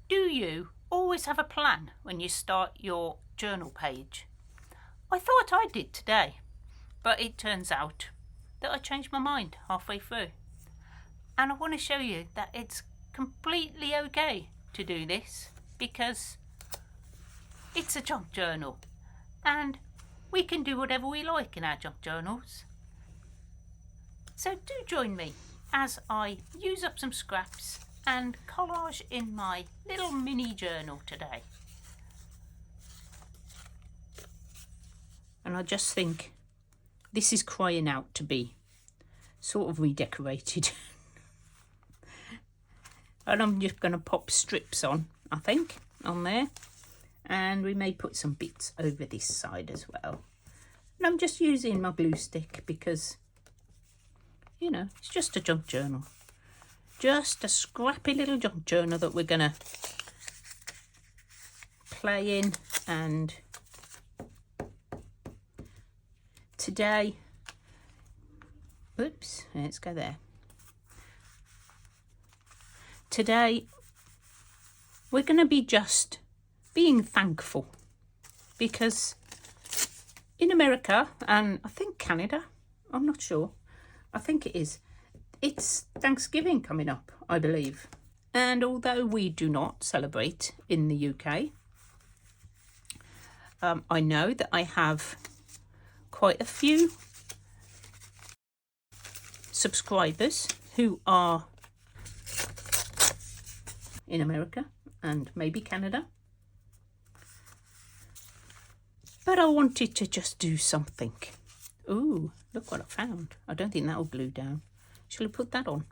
Do you always have a plan when you start your journal page? I thought I did today, but it turns out that I changed my mind halfway through. And I want to show you that it's completely okay to do this because it's a junk journal and we can do whatever we like in our junk journals. So do join me as I use up some scraps and collage in my little mini journal today. And I just think this is crying out to be sort of redecorated. And I'm just going to pop strips on, I think, on there. And we may put some bits over this side as well. And I'm just using my glue stick because, you know, it's just a junk journal. Just a scrappy little junk journal that we're going to play in. And today, oops, let's go there. Today, we're going to be just being thankful because in America, and I think Canada, I'm not sure, I think it is, it's Thanksgiving coming up, I believe. And although we do not celebrate in the UK, I know that I have quite a few subscribers who are in America and maybe Canada. But I wanted to just do something. Ooh, look what I found. I don't think that'll glue down. Shall I put that on?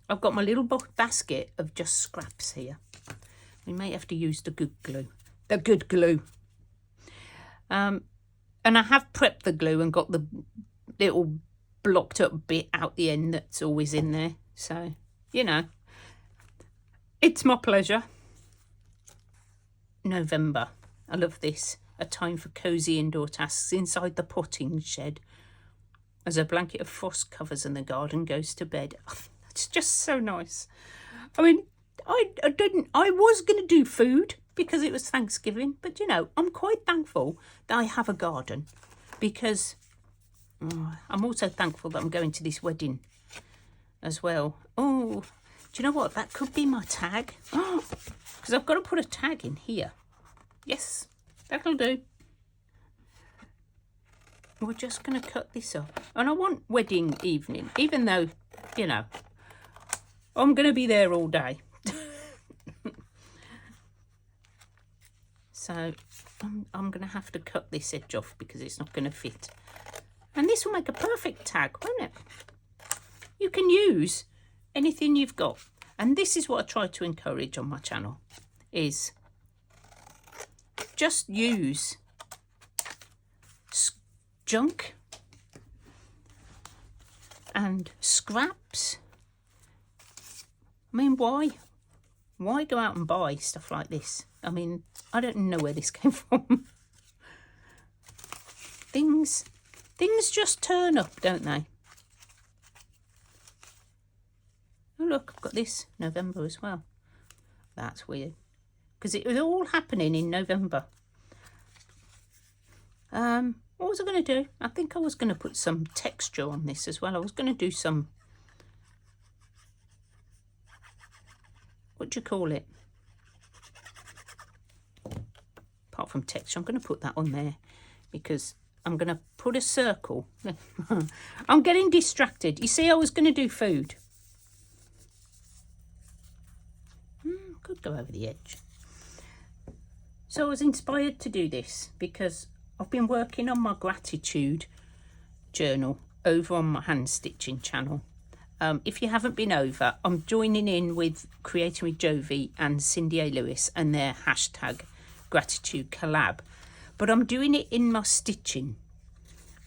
I've got my little basket of just scraps here. We may have to use the good glue. The good glue. And I have prepped the glue and got the little blocked up bit out the end that's always in there. So, you know, it's my pleasure. November. I love this. A time for cosy indoor tasks inside the potting shed as a blanket of frost covers and the garden goes to bed. Oh, it's just so nice. I mean, I was going to do food because it was Thanksgiving, but you know, I'm quite thankful that I have a garden because I'm also thankful that I'm going to this wedding as well. Oh, do you know what? That could be my tag. Oh, because I've got to put a tag in here. Yes, that'll do. We're just going to cut this up. And I want wedding evening, even though, you know, I'm going to be there all day. So I'm going to have to cut this edge off because it's not going to fit. And this will make a perfect tag, won't it? You can use anything you've got. And this is what I try to encourage on my channel, is just use junk and scraps. I mean, why go out and buy stuff like this? I mean, I don't know where this came from. Things just turn up, don't they? Oh look, I've got this November as well. That's weird because it was all happening in November. What was I going to do? I think I was going to put some texture on this as well. I was going to do some, what do you call it? Apart from texture, I'm going to put that on there because I'm going to put a circle. I'm getting distracted. You see, I was going to do food. Could go over the edge. So I was inspired to do this because I've been working on my gratitude journal over on my hand stitching channel. If you haven't been over, I'm joining in with Creating with Jovi and Cindy A. Lewis and their hashtag gratitude collab. But I'm doing it in my stitching.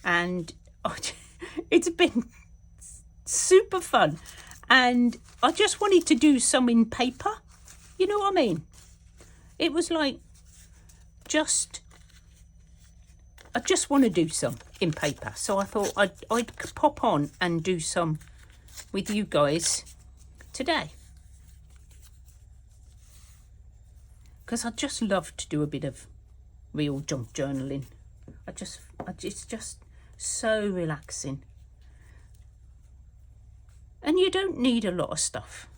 And it's been super fun. And I just wanted to do some in paper. You know what I mean? It was like I just want to do some in paper. So I thought I'd pop on and do some with you guys today. because I just love to do a bit of real junk journaling. It's just so relaxing. And you don't need a lot of stuff.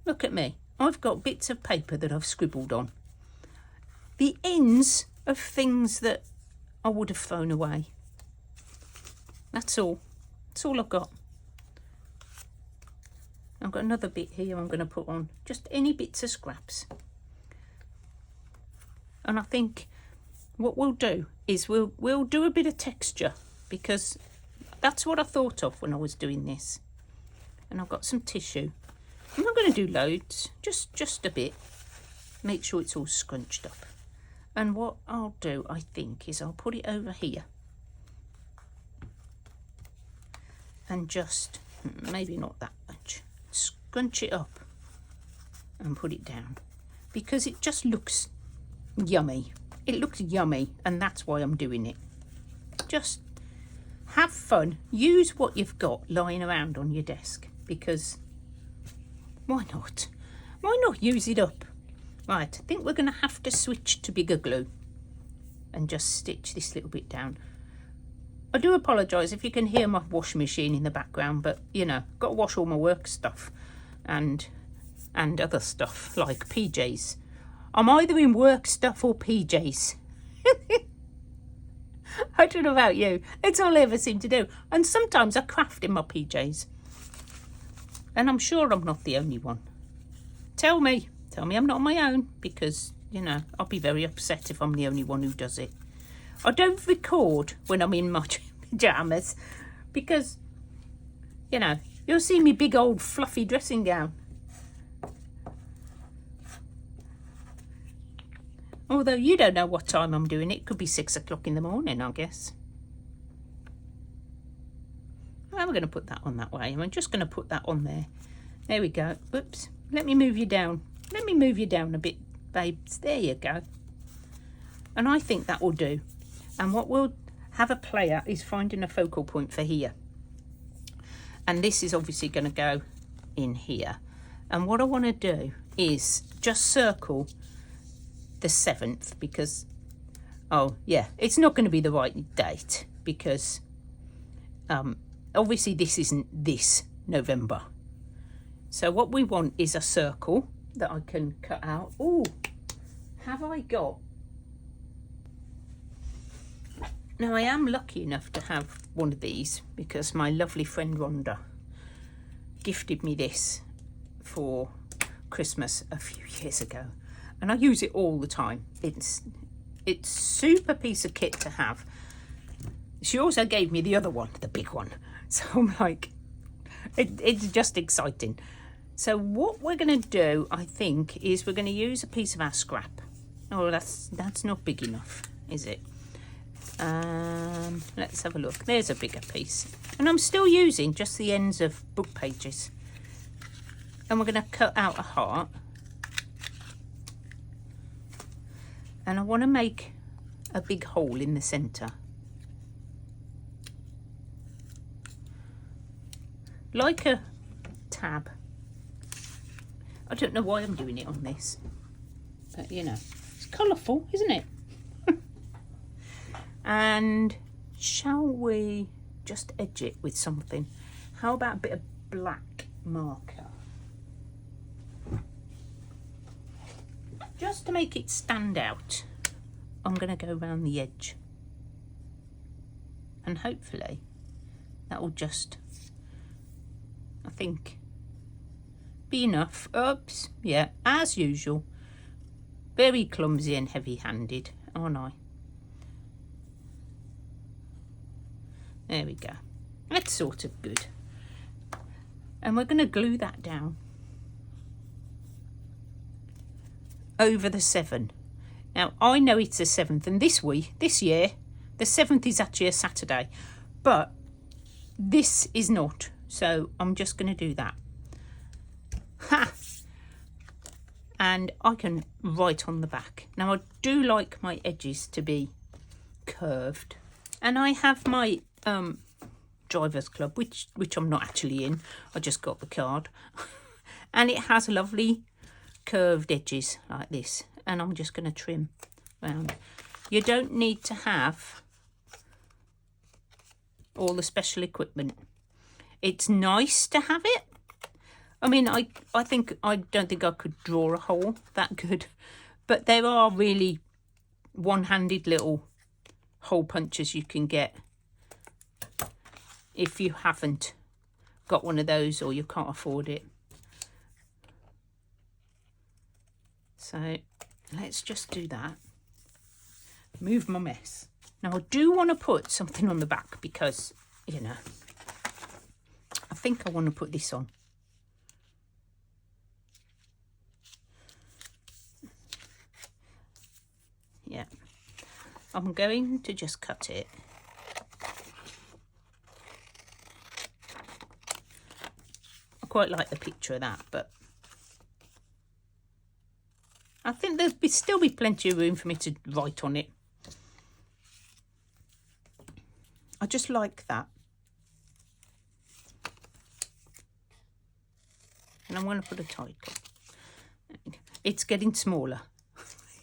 Look at me. I've got bits of paper that I've scribbled on. The ends of things that I would have thrown away. That's all. That's all I've got. I've got another bit here I'm going to put on. Just any bits of scraps. And I think what we'll do is we'll do a bit of texture, because that's what I thought of when I was doing this. And I've got some tissue. I'm not going to do loads, just a bit. Make sure it's all scrunched up. And what I'll do, I think, is I'll put it over here. And just, maybe not that much, scrunch it up and put it down. Because it just looks yummy. It looks yummy, and that's why I'm doing it. Just have fun. Use what you've got lying around on your desk, because why not? Why not use it up? Right, I think we're going to have to switch to bigger glue and just stitch this little bit down. I do apologise if you can hear my washing machine in the background, but you know, got to wash all my work stuff and other stuff like PJs. I'm either in work stuff or PJs. I don't know about you. It's all I ever seem to do. And sometimes I craft in my PJs. And I'm sure I'm not the only one. Tell me I'm not on my own, because, you know, I'll be very upset if I'm the only one who does it. I don't record when I'm in my pyjamas because, you know, you'll see me big old fluffy dressing gown. Although you don't know what time I'm doing it. It could be 6 o'clock in the morning, I guess. I'm going to put that on that way. I'm just going to put that on there. There we go. Oops. Let me move you down. Let me move you down a bit, babes. There you go. And I think that will do. And what we'll have a play at is finding a focal point for here. And this is obviously going to go in here. And what I want to do is just circle the 7th, because, oh yeah, it's not going to be the right date, because obviously this isn't this November. So what we want is a circle that I can cut out. Oh, have I got... Now I am lucky enough to have one of these, because my lovely friend Rhonda gifted me this for Christmas a few years ago. And I use it all the time. It's super piece of kit to have. She also gave me the other one, the big one. So I'm like, it's just exciting. So what we're going to do, I think, is we're going to use a piece of our scrap. Oh, that's not big enough, is it? Let's have a look. There's a bigger piece. And I'm still using just the ends of book pages. And we're going to cut out a heart. And I want to make a big hole in the centre. Like a tab. I don't know why I'm doing it on this. But, you know, it's colourful, isn't it? And shall we just edge it with something? How about a bit of black marker? Just to make it stand out, I'm going to go around the edge. And hopefully that will just, I think, be enough. Oops, yeah, as usual. Very clumsy and heavy-handed, aren't I? There we go. That's sort of good. And we're going to glue that down over the 7. Now, I know it's the 7th, and this year, the 7th is actually a Saturday, but this is not. So I'm just going to do that. Ha! And I can write on the back. Now, I do like my edges to be curved. And I have my Drivers Club, which I'm not actually in. I just got the card. And it has lovely curved edges like this. and I'm just going to trim round. You don't need to have all the special equipment. It's nice to have it. I mean, I don't think I could draw a hole that good, but there are really one-handed little hole punchers you can get if you haven't got one of those or you can't afford it. So let's just do that. Move my mess. Now I do want to put something on the back because, you know, I think I want to put this on. Yeah, I'm going to just cut it. I quite like the picture of that, but I think there'll still be plenty of room for me to write on it. I just like that. And I want to put a title. It's getting smaller.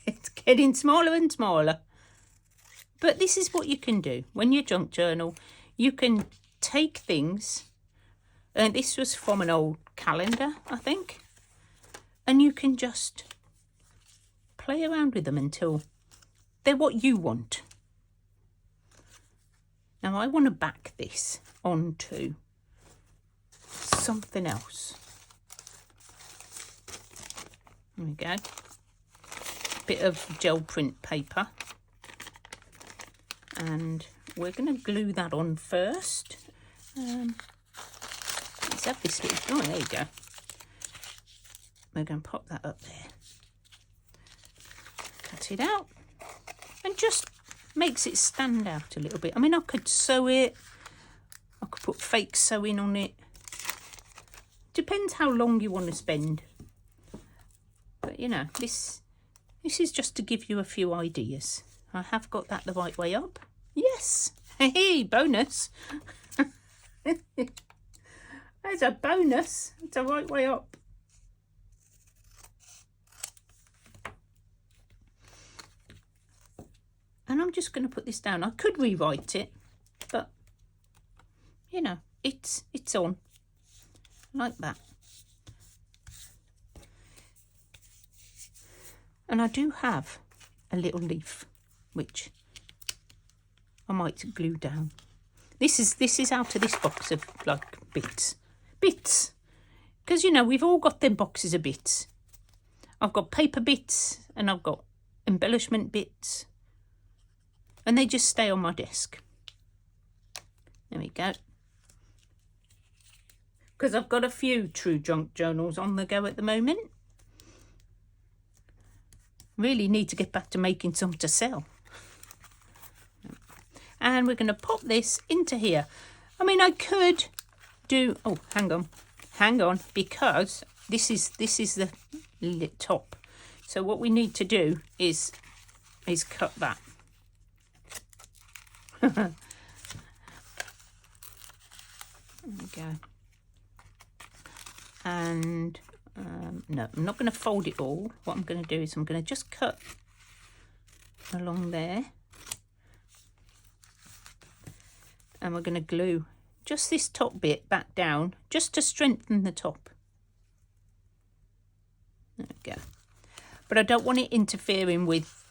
It's getting smaller and smaller. But this is what you can do. When you junk journal, you can take things, and this was from an old calendar, I think, and you can just play around with them until they're what you want. Now I want to back this onto something else. There we go. Bit of gel print paper, and we're going to glue that on first. Let's have this little, oh there you go. We're going to pop that up there, cut it out, and just makes it stand out a little bit. I mean, I could sew it, I could put fake sewing on it, depends how long you want to spend. But you know, this is just to give you a few ideas. I have got that the right way up. Yes. Hey, bonus. There's a bonus. It's the right way up. And I'm just going to put this down. I could rewrite it, but you know, it's on like that. And I do have a little leaf, which I might glue down. This is out of this box of like bits, because you know we've all got them boxes of bits. I've got paper bits and I've got embellishment bits, and they just stay on my desk. There we go. Because I've got a few true junk journals on the go at the moment. Really need to get back to making some to sell. And we're going to pop this into here. I mean, I could do, oh, hang on, because this is the top. So what we need to do is cut that. There we go. And no, I'm not going to fold it all. What I'm going to do is I'm going to just cut along there, and we're going to glue just this top bit back down just to strengthen the top. There we go. But I don't want it interfering with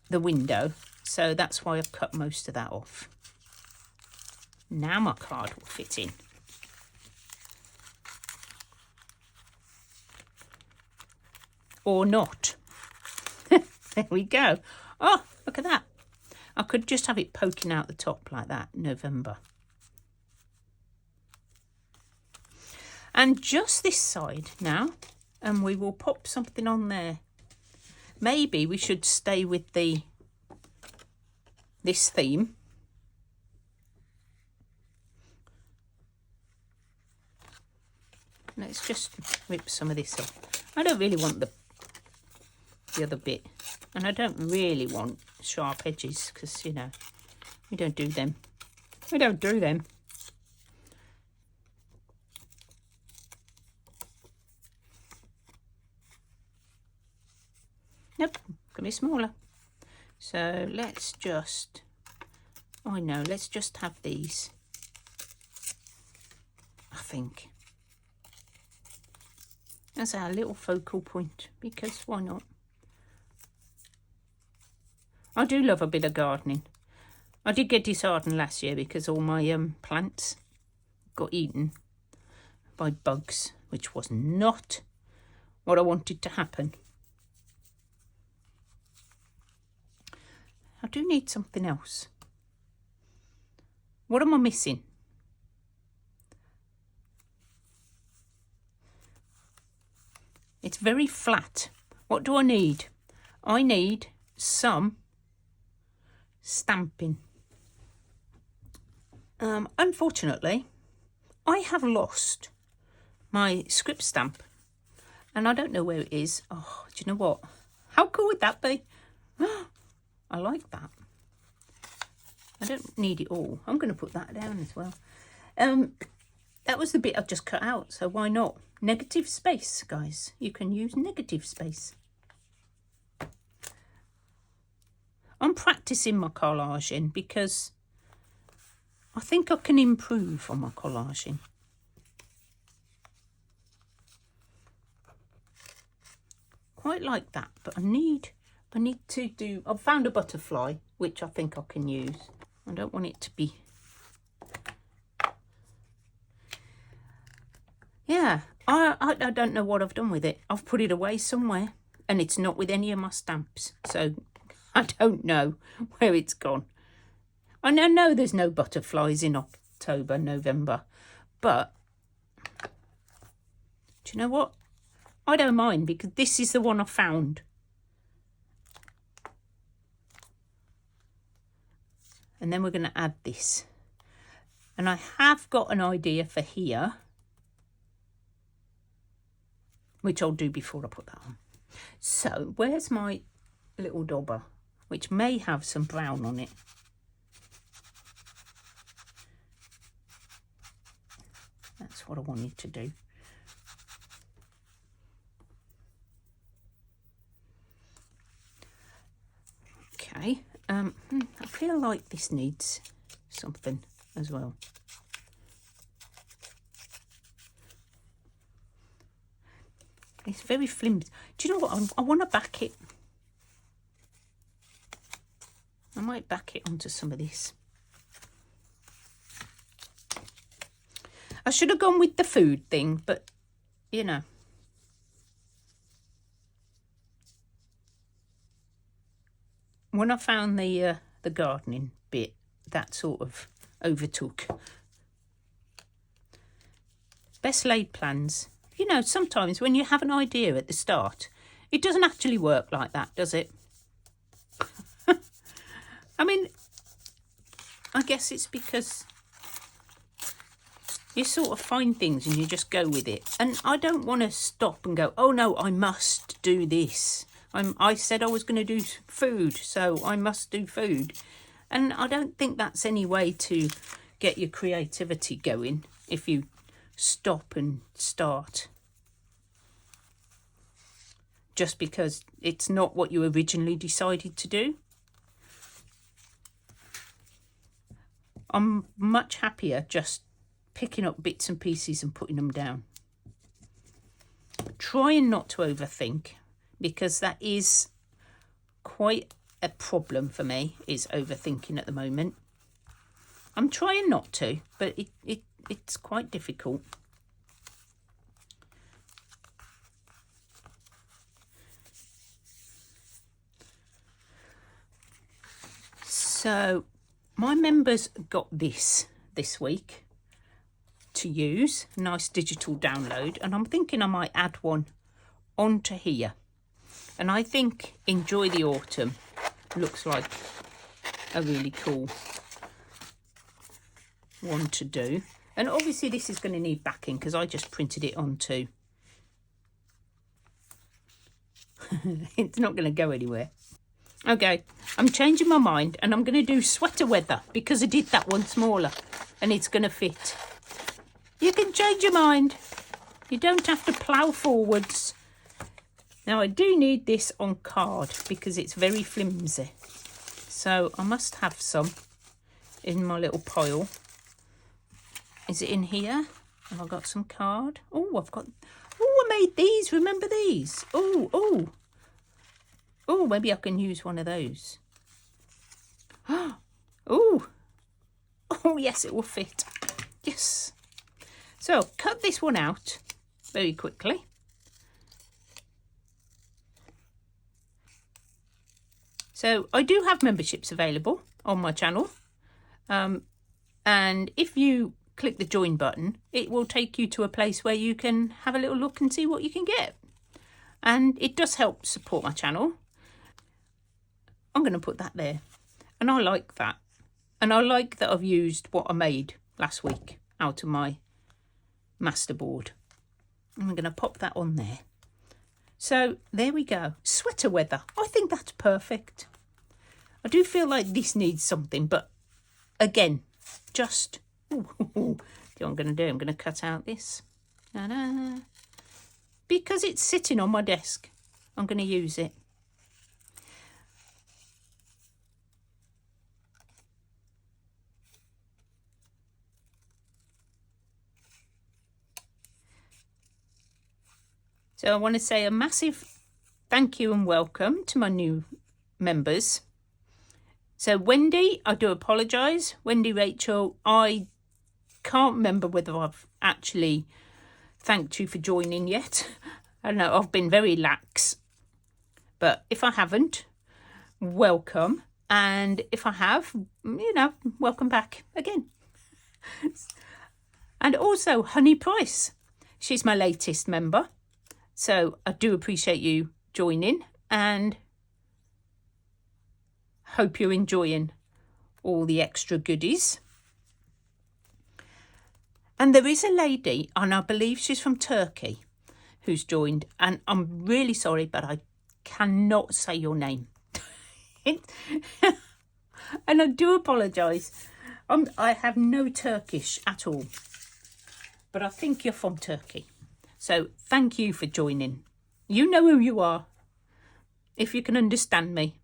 the window, so that's why I've cut most of that off. Now my card will fit in. Or not. There we go. Oh, look at that. I could just have it poking out the top like that, November. And just this side now, and we will pop something on there. Maybe we should stay with this theme. Let's just rip some of this off. I don't really want the other bit, and I don't really want sharp edges because, you know, we don't do them. We don't do them. Nope, can be smaller. So let's just, I know, let's just have these, I think. That's our little focal point, because why not? I do love a bit of gardening. I did get disheartened last year because all my plants got eaten by bugs, which was not what I wanted to happen. I do need something else. What am I missing? It's very flat. What do I need? I need some stamping. Unfortunately, I have lost my script stamp and I don't know where it is. Oh, do you know what? How cool would that be? I like that. I don't need it all. I'm going to put that down as well. That was the bit I just cut out, so why not? Negative space, guys. You can use negative space. I'm practicing my collaging because I think I can improve on my collaging. Quite like that, but I need to do, I've found a butterfly, which I think I can use. I don't want it to be, yeah, I don't know what I've done with it. I've put it away somewhere and it's not with any of my stamps. So I don't know where it's gone. I know there's no butterflies in October, November, but do you know what? I don't mind because this is the one I found. And then we're going to add this. And I have got an idea for here, which I'll do before I put that on. So where's my little dauber, which may have some brown on it. That's what I wanted to do. Okay, I feel like this needs something as well. It's very flimsy. Do you know what? I want to back it. I might back it onto some of this. I should have gone with the food thing, but you know. When I found the gardening bit, that sort of overtook. Best laid plans. You know, sometimes when you have an idea at the start, it doesn't actually work like that, does it? I mean, I guess it's because you sort of find things and you just go with it. And I don't want to stop and go, oh no, I must do this. I said I was going to do food, so I must do food. And I don't think that's any way to get your creativity going if you stop and start. Just because it's not what you originally decided to do. I'm much happier just picking up bits and pieces and putting them down. Trying not to overthink, because that is quite a problem for me, is overthinking at the moment. I'm trying not to, but it's quite difficult. So my members got this week to use, nice digital download, and I'm thinking I might add one onto here. And I think Enjoy the Autumn looks like a really cool one to do. And obviously this is going to need backing because I just printed it onto. It's not going to go anywhere. Okay, I'm changing my mind and I'm going to do sweater weather because I did that one smaller and it's going to fit. You can change your mind. You don't have to plough forwards. Now I do need this on card because it's very flimsy. So I must have some in my little pile. Is it in here? Have I got some card? Oh, I've got... Oh, I made these. Remember these? Oh. Oh, maybe I can use one of those. Oh. Oh, yes, it will fit. Yes. So, cut this one out very quickly. So, I do have memberships available on my channel. And if you click the join button, it will take you to a place where you can have a little look and see what you can get. And it does help support my channel. I'm going to put that there. And I like that. And I like that I've used what I made last week out of my masterboard. And I'm going to pop that on there. So there we go. Sweater weather. I think that's perfect. I do feel like this needs something, but again, just... Ooh, what I'm going to do, I'm going to cut out this. Ta-da. Because it's sitting on my desk, I'm going to use it. So I want to say a massive thank you and welcome to my new members. So Wendy, I do apologise. Wendy, Rachel, I can't remember whether I've actually thanked you for joining yet. I know I've been very lax. But if I haven't, welcome. And if I have, welcome back again. And also Honey Price. She's my latest member. So I do appreciate you joining and hope you're enjoying all the extra goodies. And there is a lady, and I believe she's from Turkey, who's joined. And I'm really sorry, but I cannot say your name. And I do apologise. I have no Turkish at all. But I think you're from Turkey. So thank you for joining. You know who you are, if you can understand me.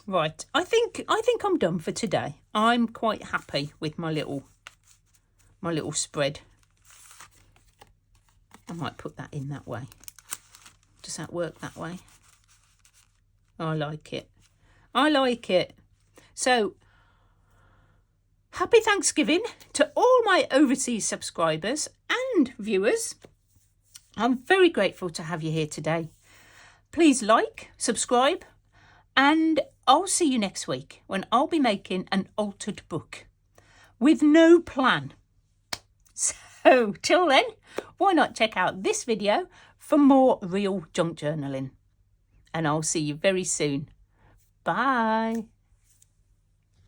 Right, I think I'm done for today. I'm quite happy with my little spread. I might put that in that way. Does that work that way? I like it. I like it. So, happy Thanksgiving to all my overseas subscribers and viewers. I'm very grateful to have you here today. Please like, subscribe, and I'll see you next week when I'll be making an altered book with no plan. So, till then, why not check out this video for more real junk journaling? And I'll see you very soon. Bye.